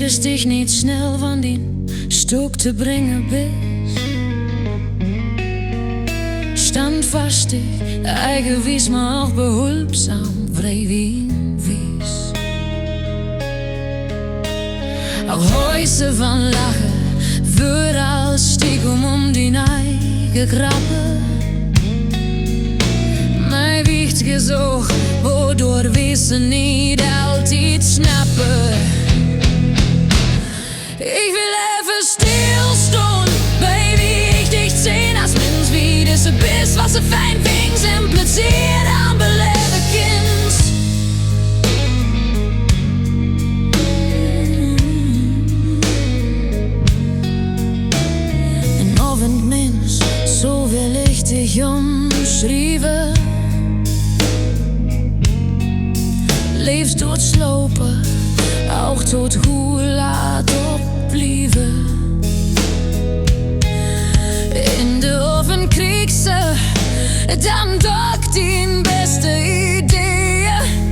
redest dich niet snel van die stuk te brengen bist. Standvastig, eigenwijs, maar ook behulpzaam, vrij wie wies. Ook huizen van lachen, voor als stiekem om die eigen grappen. Mij wiegt gezocht, waardoor we ze niet altijd snappen. Ik wil even stilstaan, baby, ik dicht zien als mens wie deze best, wat ze fijn vindt en plezier aan beleven kind. Een avondmens, zoveel lichtig omschreven. Leefst tot slopen, ook tot hoe laat opblijven. In de oven kreeg ze dan toch die beste ideeën.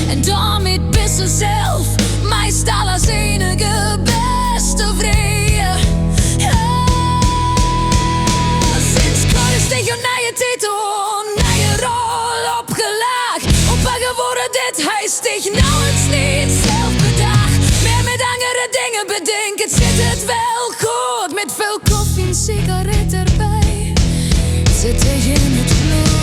En daarmee best ze zelf, mij staat als enige beste vrije. Ja, sinds kort is tegen je titel, naar je rol opgelaagd. Geworden dit huis zich nauwelijks niet zelf bedacht. Meer met andere dingen bedenken, zit het wel goed. Met veel koffie en sigaret erbij, zit tegen het vloed.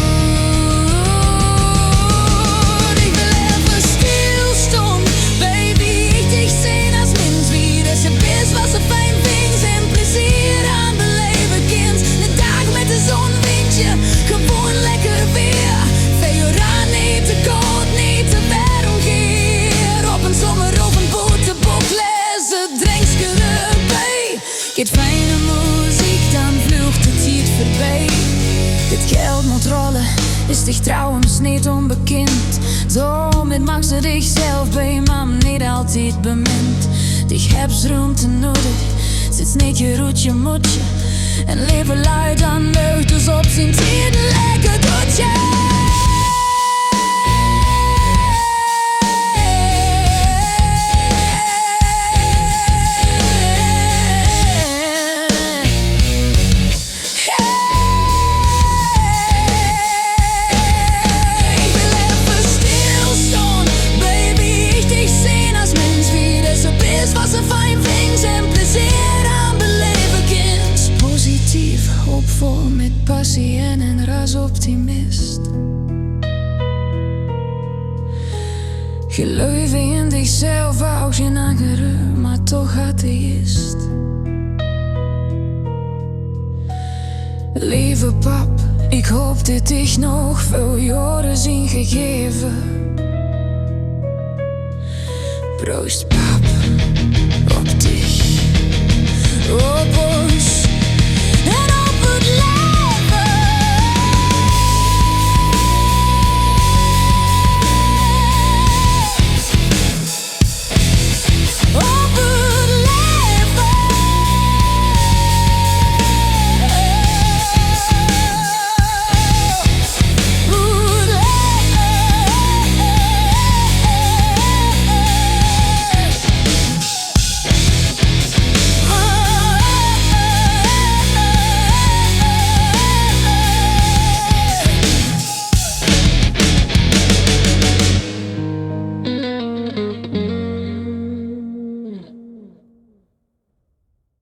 Ik wil even stilstaan, baby, ik dich zien als mens wie dat ze best wat ze fijn vindt en plezier aan beleven kind. De dag met de zon, windje, gewoon lekker weer. Veel aan niet te koop. Get fijne muziek, dan vlucht de tijd voorbij. Dit geld moet rollen, is dich trouwens niet onbekend. Daarom mag ze zichzelf bij mam niet altijd bemint. Dich hebt ruimte nodig, zit niet je roetje moetje. En leven luid dan lucht, dus op zijn tijd lekker doet je. Passie en een ras optimist. Geloof in zichzelf als geen ankere, maar toch atheïst. Lieve pap, ik hoop dit ik nog veel jaren zien gegeven. Proost pap, op dich, op ons. En